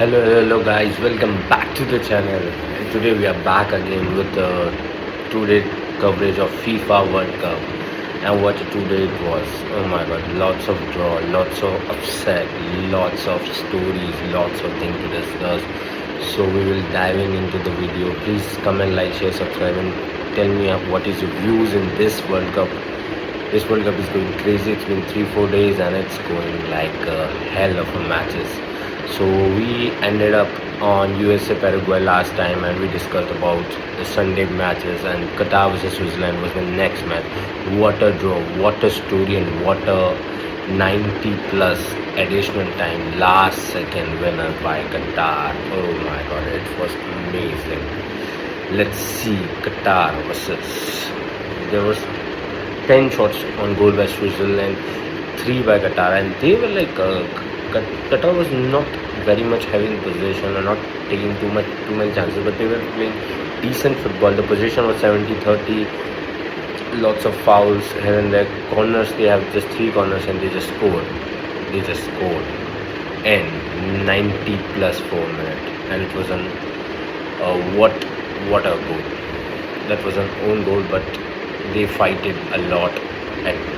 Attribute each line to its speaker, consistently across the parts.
Speaker 1: Hello guys, welcome back to the channel. And today we are back again with the two-day coverage of FIFA World Cup. And what a two-day it was. Oh my god, lots of draw, lots of upset, lots of stories, lots of things to discuss. So we will diving into the video. Please comment, like, share, subscribe, and tell me what is your views in this World Cup. This World Cup is going crazy. It's been 3-4 days and it's going like hell of a matches. So we ended up on USA Paraguay last time and we discussed about the Sunday matches, and Qatar versus Switzerland was the next match. What a draw, what a story, and what a 90 plus additional time last second winner by Qatar. Oh my god, it was amazing. Let's see Qatar versus, there was 10 shots on goal by Switzerland, 3 by Qatar, and they were like Qatar was not very much having possession or not taking too many chances, but they were playing decent football. The possession was 70-30, lots of fouls here and there. Corners, they have just 3 corners and they just scored. They just scored. And 90 plus 4 minutes, and it was an what a goal. That was an own goal, but they fighted a lot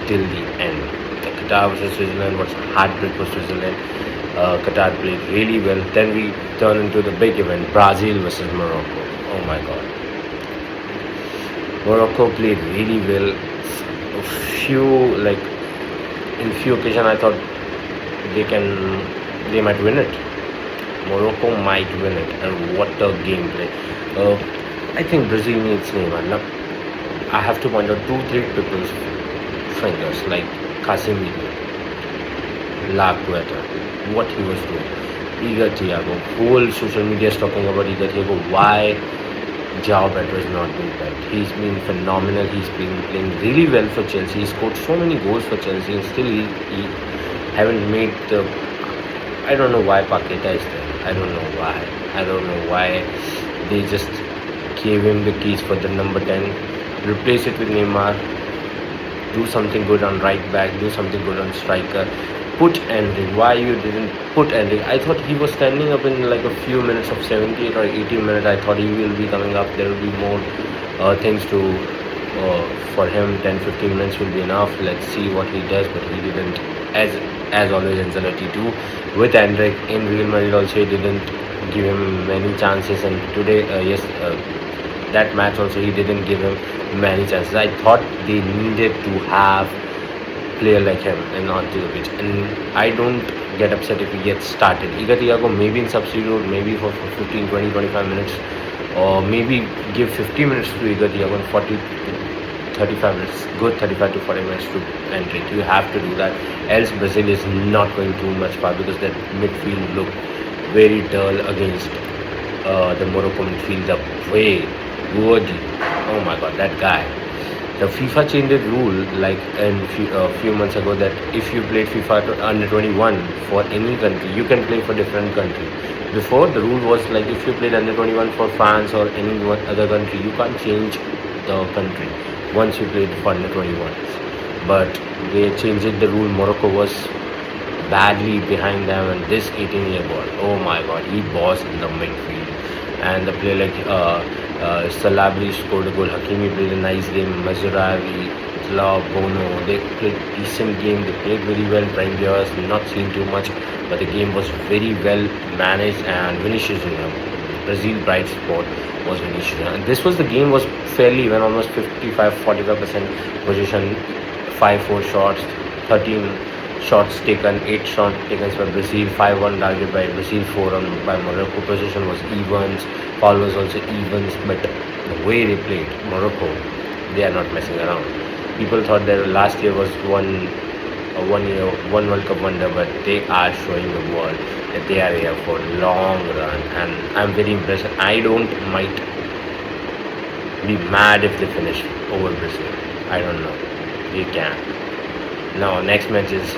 Speaker 1: till the end. The Qatar versus Switzerland was heartbreak for Switzerland. Qatar played really well. Then we turn into the big event, Brazil versus Morocco. Oh my god. Morocco played really well. A few, like, in few occasions I thought they might win it. Morocco might win it, and what a gameplay. I think Brazil needs Neymar. Now, I have to point out 2-3 people's fingers, like Casemiro, La Guetta, what he was doing. Igor Thiago, whole social media is talking about Igor Thiago. Why João Pedro is not doing that? He's been phenomenal. He's been playing really well for Chelsea. He scored so many goals for Chelsea, and still he haven't made the. I don't know why Paqueta is there. I don't know why. I don't know why they just gave him the keys for the number 10. Replace it with Neymar. Do something good on right back. Do something good on striker. Put Enrique. Why you didn't put Enrique? I thought he was standing up in like a few minutes of 78 or 80 minutes. I thought he will be coming up. There will be more things to for him. 10-15 minutes will be enough. Let's see what he does. But he didn't. As always, Ancelotti too. With Enrique in Real Madrid also, he didn't give him many chances. And today, that match also, he didn't give him many chances. I thought they needed to have player like him and onto the pitch, and I don't get upset if he gets started. Igor Thiago maybe in substitute, maybe for 15, 20, 25 minutes, or maybe give 50 minutes to Igor Thiago and 40 to 35 minutes, good 35 to 40 minutes to Enrique. You have to do that, else Brazil is not going too much far, because that midfield looked very dull against the Morocco midfield. The way Woody, oh my god, that guy. The FIFA changed the rule like a few months ago, that if you played FIFA under 21 for any country, you can play for different country. Before, the rule was like, if you played under 21 for France or any other country, you can't change the country once you played for under 21s. But they changed the rule. Morocco was badly behind them, and this 18-year boy, oh my god, he bossed in the midfield. And the player like Salabri scored a goal. Hakimi played a nice game. Mazurawi, Bono, they played decent game. They played very well. Brian Diaz not seen too much, but the game was very well managed. And Vinicius Junior, Brazil bright spot was Vinicius Junior. And this was the game was fairly even, almost 45% position, 5-4 shots, 13 shots taken, 8 shots taken by Brazil, 5-1 target by Brazil, 4 on by Morocco. Position was evens, foul was also evens, but the way they played, Morocco, they are not messing around. People thought that last year was one World Cup wonder, but they are showing the world that they are here for long run, and I'm very impressed. I don't might be mad if they finish over Brazil. I don't know. They can. Now next match is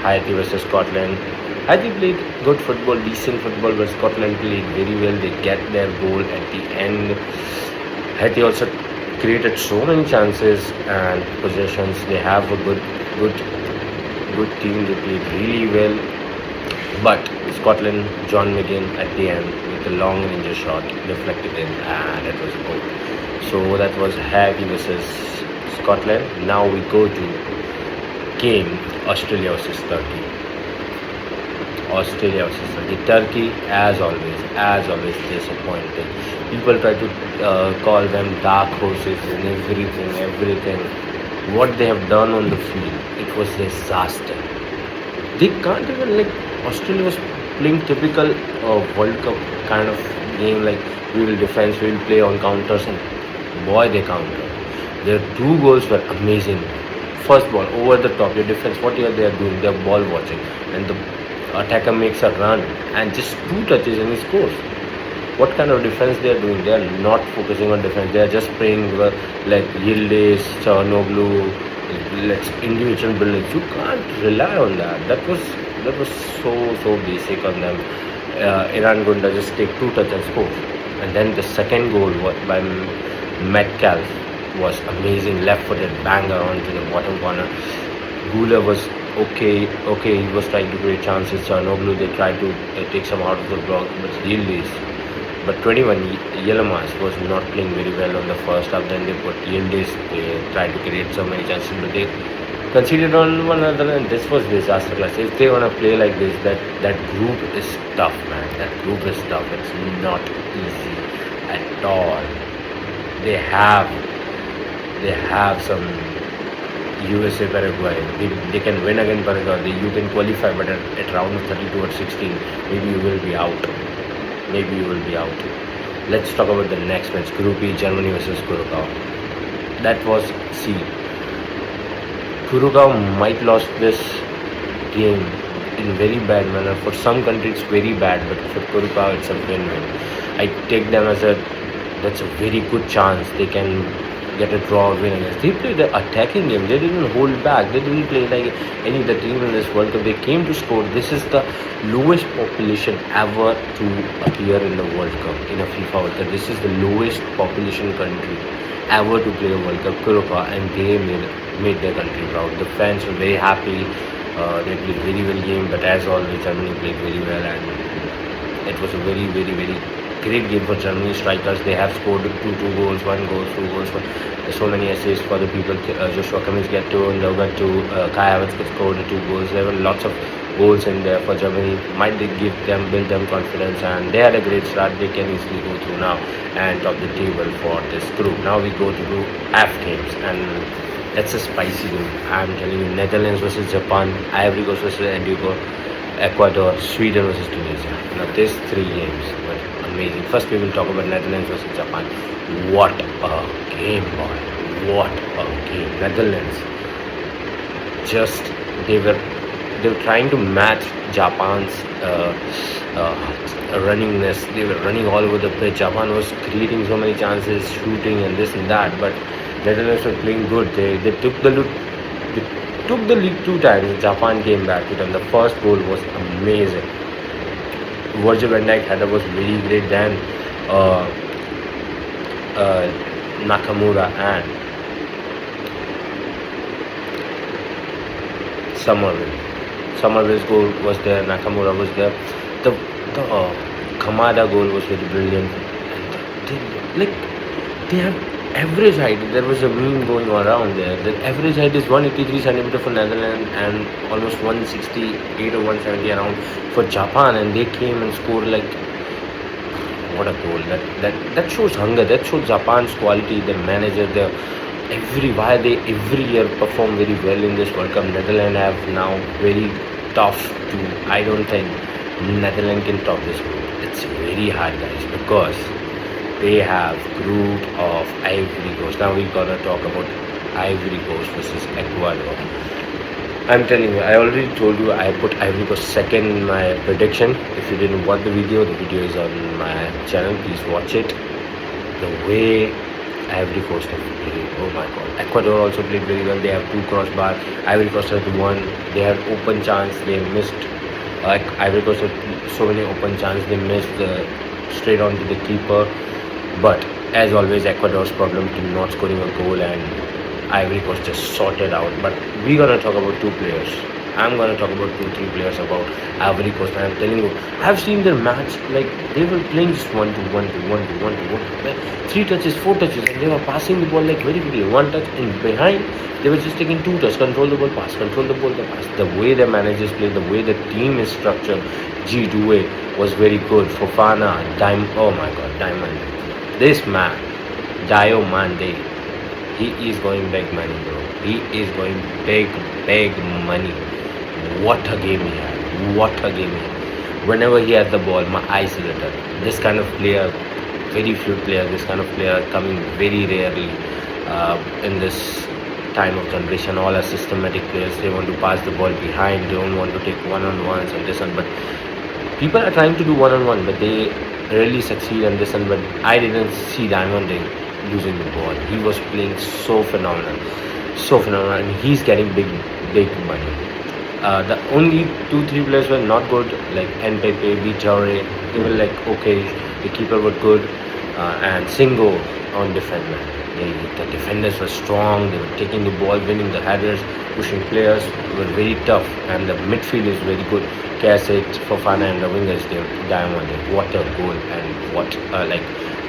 Speaker 1: Haiti versus Scotland. Haiti played good football, decent football, but Scotland played very well. They get their goal at the end. Haiti also created so many chances and possessions. They have a good team. They played really well. But Scotland, John McGinn at the end with a long range shot deflected in, and it was a goal. So that was Haiti versus Scotland. Now we go to game Australia versus Turkey. Australia versus Turkey. Turkey, as always, disappointed. People try to call them dark horses and everything. What they have done on the field, it was disaster. They can't even like Australia was playing typical World Cup kind of game, like we will defend, we will play on counters, and boy they counter. Their two goals were amazing. First ball over the top, your defense, what they are doing, they are ball watching, and the attacker makes a run and just two touches and he scores. What kind of defense they are doing? They are not focusing on defense. They are just playing like Yildiz, Chanoglu, let's individual brilliance. You can't rely on that. That was so basic on them. Iran Gunda just take two touch and score. And then the second goal by Metcalf was amazing, left-footed banger onto the bottom corner. Gula was okay. He was trying to create chances. Chanoglu, they tried to take some out of the block, but Yildiz. But 21, Yilmaz was not playing very well on the first half. Then they put Yildiz. They tried to create so many chances, but they conceded on one another, and this was disaster class. If they want to play like this, that group is tough, man. That group is tough. It's not easy at all. They have some USA, Paraguay. They can win against Paraguay. You can qualify, but at round of 32 or 16, maybe you will be out. Let's talk about the next match. Group E, Germany versus Curacao. That was C. Curacao might lost this game in very bad manner. For some countries it's very bad, but for Curacao it's a win-win. I take them as that's a very good chance they can get a draw or win against. They played the attacking game. They didn't hold back. They didn't play like any other team in this World Cup. They came to score. This is the lowest population ever to appear in the World Cup, in a FIFA World Cup. This is the lowest population country ever to play a World Cup, Curacao, and they made their country proud. The fans were very happy. They played very well game, but as always, Germany played very well, and it was a very great game for Germany strikers. They have scored two goals, 1 goal, 2 goals. So many assists for the people. Joshua Kimmich get 2, and got 2. Kai Havertz scored 2 goals. There were lots of goals in there for Germany. Might they build them confidence, and they had a great start. They can easily go through now and top the table for this group. Now we go to group F games, and that's a spicy game. I'm telling you, Netherlands versus Japan, Ivory Coast versus Antigua, Ecuador, Sweden versus Tunisia. Now these 3 games were amazing. First we will talk about Netherlands versus Japan. What a game, boy. What a game. Netherlands just they were trying to match Japan's runningness. They were running all over the pitch. Japan was creating so many chances, shooting and this and that, but Netherlands were playing good. They took the lead 2 times. Japan came back to them. The first goal was amazing. Virgil van Dijk header was very great. Then Nakamura and Somerville's goal was there. Nakamura was there. The Kamada goal was very brilliant. They have average height. There was a meme going around there. The average height is 183 centimeter for Netherlands and almost 168 or 170 around for Japan, and they came and scored like what a goal. That shows hunger. That shows Japan's quality. Their manager, why they every year perform very well in this World Cup. Netherlands have now very tough to. I don't think Netherlands can top this group. It's very hard, guys, because they have group of Ivory Coast. Now we gotta talk about Ivory Coast versus Ecuador. I'm telling you, I already told you I put Ivory Coast second in my prediction. If you didn't watch the video is on my channel. Please watch it. The way Ivory Coast have played, oh my god. Ecuador also played very well. They have 2 crossbar. Ivory Coast had 1. They had open chance. They missed. Ivory Coast had so many open chances. They missed straight on to the keeper. But as always, Ecuador's problem to not scoring a goal, and Ivory Coast just sorted out. But we're gonna talk about 2 players. I'm gonna talk about two, three players about Ivory Coast. And I'm telling you, I've seen their match. Like they were playing just one to one to one to one to one. Like, three touches, four touches, and they were passing the ball like very quickly. One touch and behind, they were just taking two touches, control the ball, pass, control the ball, the pass. The way the managers play, the way the team is structured, G2A was very good. Fofana, oh my God, Diamond. This man, Diomande, he is going big money, bro. He is going big, big money. What a game he had. What a game he had. Whenever he had the ball, my eyes lit up. This kind of player, very few players, this kind of player coming very rarely in this time of generation. All are systematic players. They want to pass the ball behind. They don't want to take one-on-ones and this one. But people are trying to do one-on-one, but they rarely succeed in this one. But I didn't see Diamond losing the ball. He was playing so phenomenal, and he's getting big, big money. The only two, three players were not good, like Npepe, Vichaure. They were like okay. The keeper was good, and Singo on defender. The defenders were strong. They were taking the ball, winning the headers, pushing players. Were very tough, and the midfield is very good. Kasset, Fofana, and the wingers. They Diamond. What a goal and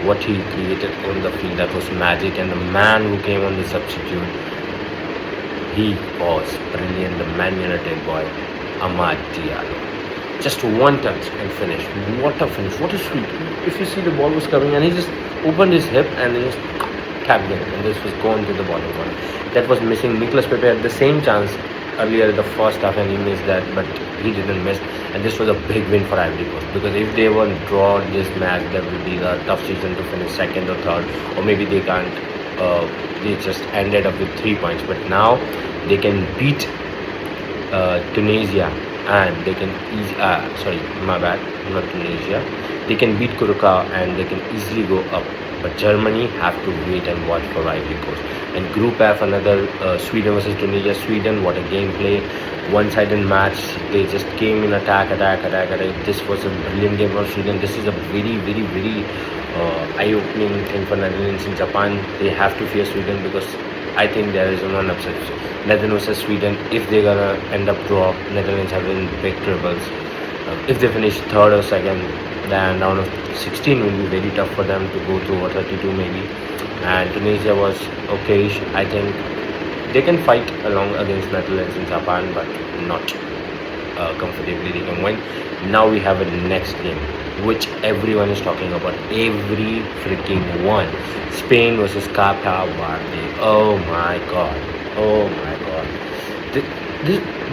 Speaker 1: what he created on the field. That was magic. And the man who came on the substitute, he was brilliant. The Man United boy, Amad Diallo. Just one touch and finish. What a finish. What a sweep. If you see the ball was coming and he just opened his hip and he just tapped it and this was going to the bottom corner. That was missing. Nicolas Pepe had the same chance earlier in the first half and he missed that, but he didn't miss. And this was a big win for Ivory Coast, because if they were draw this match, that would be a tough season to finish second or third, or maybe they can't. They just ended up with 3 points, but now they can beat Tunisia, and they can sorry, my bad, not Tunisia. They can beat Curacao and they can easily go up. But Germany have to wait and watch for Ivory Coast. And Group F, another Sweden versus Tunisia. Sweden, what a gameplay, one-sided match. They just came in attack. This was a brilliant game for Sweden. This is a very, very, very eye-opening thing for Netherlands and Japan. They have to fear Sweden, because I think there is one upset. Netherlands versus Sweden. If they're gonna end up draw, Netherlands have been big troubles. If they finish third or second, then round of 16 will be very tough for them to go through, or 32 maybe. And Tunisia was okay. I think they can fight along against Netherlands and Japan, but not comfortably. They can win. Now we have a next game, which everyone is talking about. Every freaking one. Spain versus Capa Verde. Oh my God. Oh my God.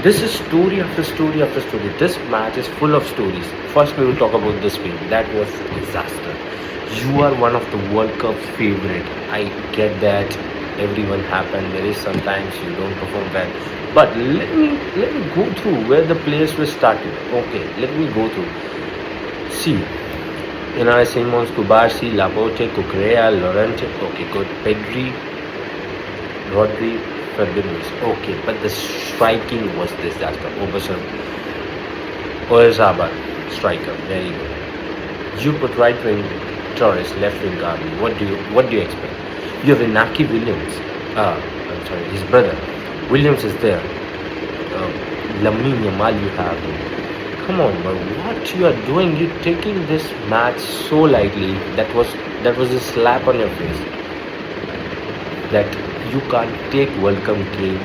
Speaker 1: This is story after story after story. This match is full of stories. First, we will talk about the Spain. That was disaster. You are one of the World Cup favorite. I get that. Everyone happened. There is sometimes you don't perform well. But let me go through where the players were started. Okay, let me go through. See, Unai Simons, Kubarsi, Laporte, Cucurella, Llorente. Okay, good. Pedri, Rodri, Fernandes. Okay, but the striking was disaster. Oyarzabal, striker, very good. You put right wing Torres, left wing Gavi. What do you expect? You have Inaki Williams. I'm sorry, his brother. Williams is there. Lamine Yamal, you have him. Come on, but what you are doing? You're taking this match so lightly. That was a slap on your face. That you can't take World Cup games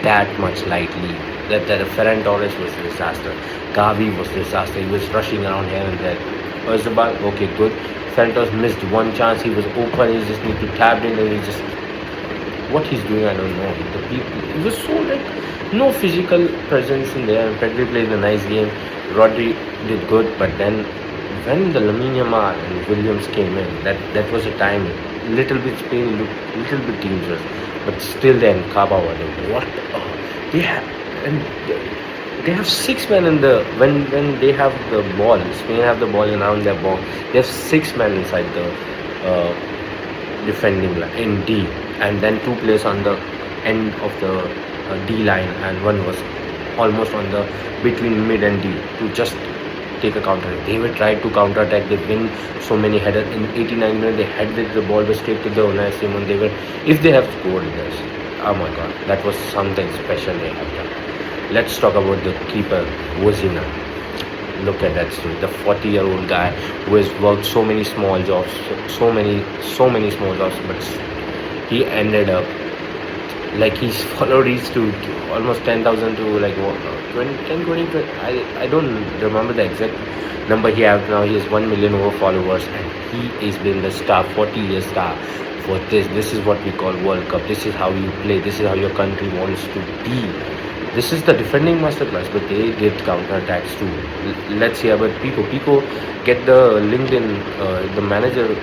Speaker 1: that much lightly. That Ferran Torres was a disaster. Gavi was a disaster. He was rushing around here and there. Oyarzabal, okay, good. Ferran Torres missed one chance. He was open. He just need to tap in, and he just, what he's doing, I don't know. It was so like no physical presence in there. Pedri played a nice game. Rodri did good, but then when the Lamine Yamal and Williams came in, that was a time. Little bit Spain looked little bit dangerous, but still then Capa Verde. What they have, and they have 6 men in the when they have the ball. Spain have the ball around their ball. They have 6 men inside the defending line in D, and then 2 players on the end of the D line, and one was almost on the between mid and D to just take a counter. They will try to counter attack. They win so many headers in 89 minutes. They headed the ball straight to the Unai Simon. They were, if they have scored this, oh my God, that was something special they have done. Let's talk about the keeper, Wozina. Look at that story. The 40-year-old guy who has worked so many small jobs, so many small jobs, but he ended up like he's followed his to almost 10,000 to like what, 20, 10, 20, 20, I don't remember the exact number he has now. He has 1 million over followers, and he is been the star, 40-year star for this. This is what we call World Cup. This is how you play. This is how your country wants to be. This is the defending masterclass, but they did counter attacks too. Let's hear about Pico. Pico get the LinkedIn, the manager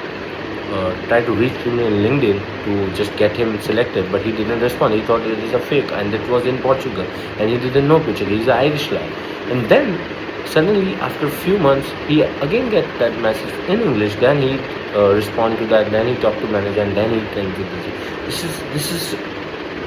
Speaker 1: tried to reach him in LinkedIn to just get him selected, but he didn't respond. He thought it is a fake, and it was in Portugal, and he didn't know Portugal. He's an Irish lad, and then suddenly after a few months, he again get that message in English. Then he respond to that. Then he talked to manager, and then he came to this is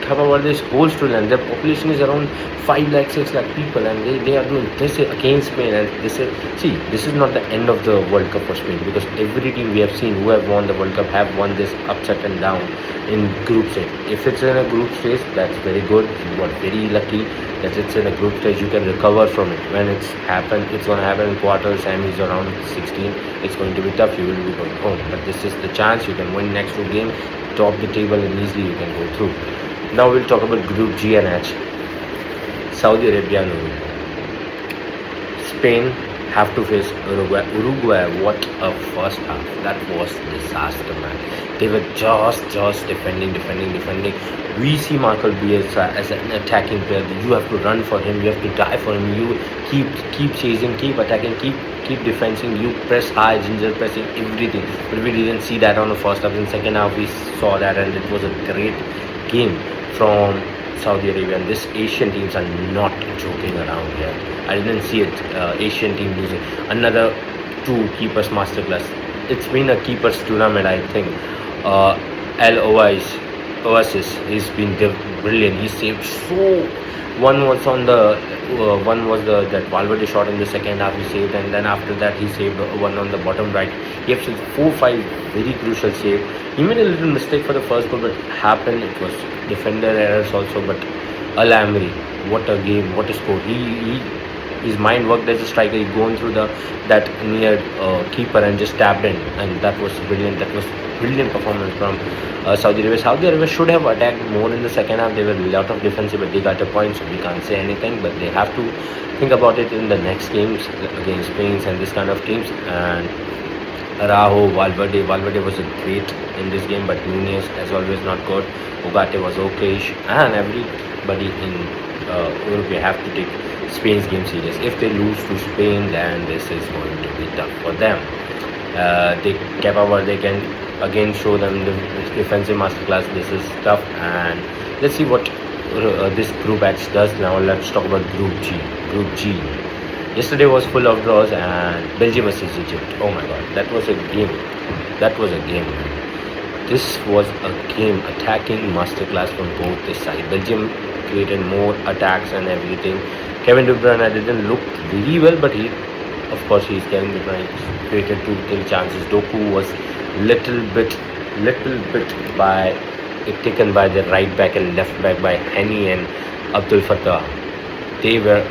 Speaker 1: Fifa World this whole storyline. Their population is around 5 lakh, 6 lakh people, and they are doing this against Spain. And they say, see, this is not the end of the World Cup for Spain, because every team we have seen who have won the World Cup have won this upset and down in group stage. If it's in a group stage, that's very good. You are very lucky that it's in a group stage. You can recover from it. When it's going to happen in quarters, semis, around 16. It's going to be tough. You will be going home, but this is the chance. You can win next 2 games, top the table, and easily you can go through. Now we'll talk about Group G and H. Saudi Arabia and Uruguay. Spain have to face Uruguay. Uruguay, what a first half. That was disaster, man. They were just defending. We see Marco Bielsa as an attacking player. You have to run for him. You have to die for him. You keep chasing, keep attacking, keep defending. You press high, ginger pressing, everything. But we didn't see that on the first half. In second half, we saw that, and it was a great game from Saudi Arabia. And this Asian teams are not joking around here. I didn't see it. Asian team losing another 2 keepers masterclass. It's been a keepers tournament, I think. Oasis, he's been brilliant. He saved so. One was on the that Valverde shot in the second half he saved, and then after that he saved one on the bottom right. He had 4-5 very crucial save. He made a little mistake for the first goal, but it happened. It was defender errors also. But Al Amri, what a game, what a score. His mind worked as a striker. He gone through that near keeper and just tapped in, and that was brilliant. That was brilliant performance from Saudi Arabia. Saudi Arabia should have attacked more in the second half. They were a lot of defensive, but they got a point, so we can't say anything. But they have to think about it in the next games against Spain and this kind of teams. And Araujo, Valverde was a great in this game, but Nunez, as always, not good. Ugarte was okay, and everybody in Uruguay have to take Spain's game serious. If they lose to Spain, then this is going to be tough for them. They can again show them the defensive masterclass. This is tough, and let's see what this group H does now. Let's talk about Group G. Group G. Yesterday was full of draws, and Belgium versus Egypt. Oh my God, that was a game. This was a game, attacking masterclass from both the sides. Belgium created more attacks and everything. Kevin De Bruyne didn't look very well, but he's Kevin De Bruyne. Created 2-3 chances. Doku was little bit taken by the right back and left back by Henny and Abdul Fattah. They were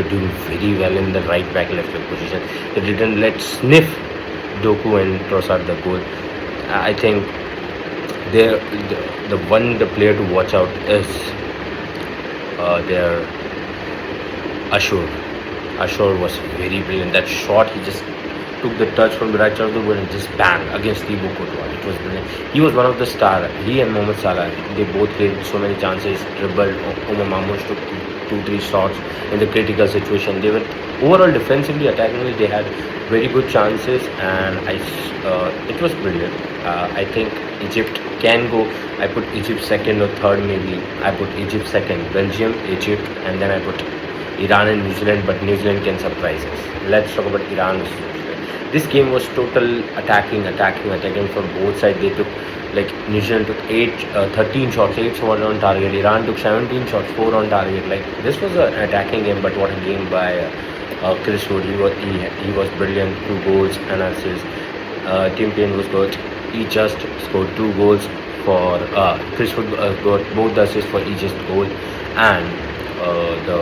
Speaker 1: doing very well in the right back left back position. They didn't let sniff Doku and Trossard the goal. I think the player to watch out is their Ashur. Ashur was very brilliant. That shot, he just took the touch from the right side of the goal and just bang against Thibaut Courtois. It was brilliant. He was one of the stars. He and Mohamed Salah, they both created so many chances. Dribbled. Omar Mahmoud took 2-3 shots in the critical situation. They were overall defensively, attackingly, they had very good chances, and it was brilliant. I think Egypt can go. I put Egypt second or third maybe. I put Egypt second, Belgium, Egypt, and then I put Iran and New Zealand, but New Zealand can surprise us. Let's talk about Iran versus New Zealand. This game was total attacking from both sides. They took, like, New Zealand took 13 shots, 8 on target. Iran took 17 shots, 4 on target. Like, this was an attacking game, but what a game by Chris Wood. He was brilliant, 2 goals and assists. Tim Payne was good. He just scored 2 goals for Chris Wood got both the assists for each goal, and the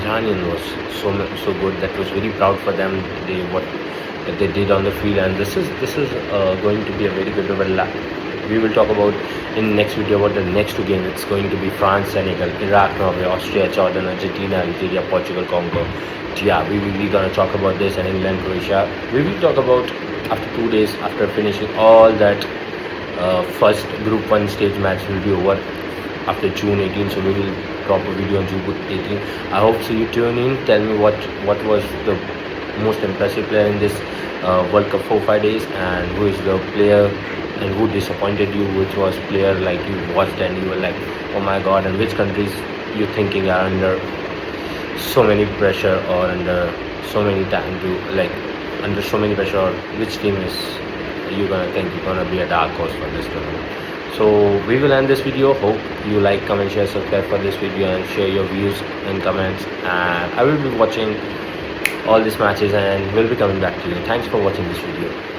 Speaker 1: Iranian was so good. That was very proud for them. What they did on the field, and this is going to be a very good one. We will talk about in next video about the next two games. It's going to be France, Senegal, Iraq, Norway, Austria, Jordan, Argentina, Algeria, Portugal, Congo. Yeah, we will be gonna talk about this, and England, Croatia. We will talk about after 2 days after finishing all that. First Group 1 stage match will be over after June 18, so we will drop a video on June 18. I hope so you tune in. Tell me what was the most impressive player in this World Cup 4-5 days, and who is the player and who disappointed you, which was player like you watched and you were like, oh my god, and which countries you thinking are under so many pressure or under so many time to like under so many pressure, or which team is you gonna think you're gonna be a dark horse for this tournament. So we will end this video. Hope you like, comment, share, subscribe for this video, and share your views and comments, and I will be watching all these matches and will be coming back to you. Thanks for watching this video.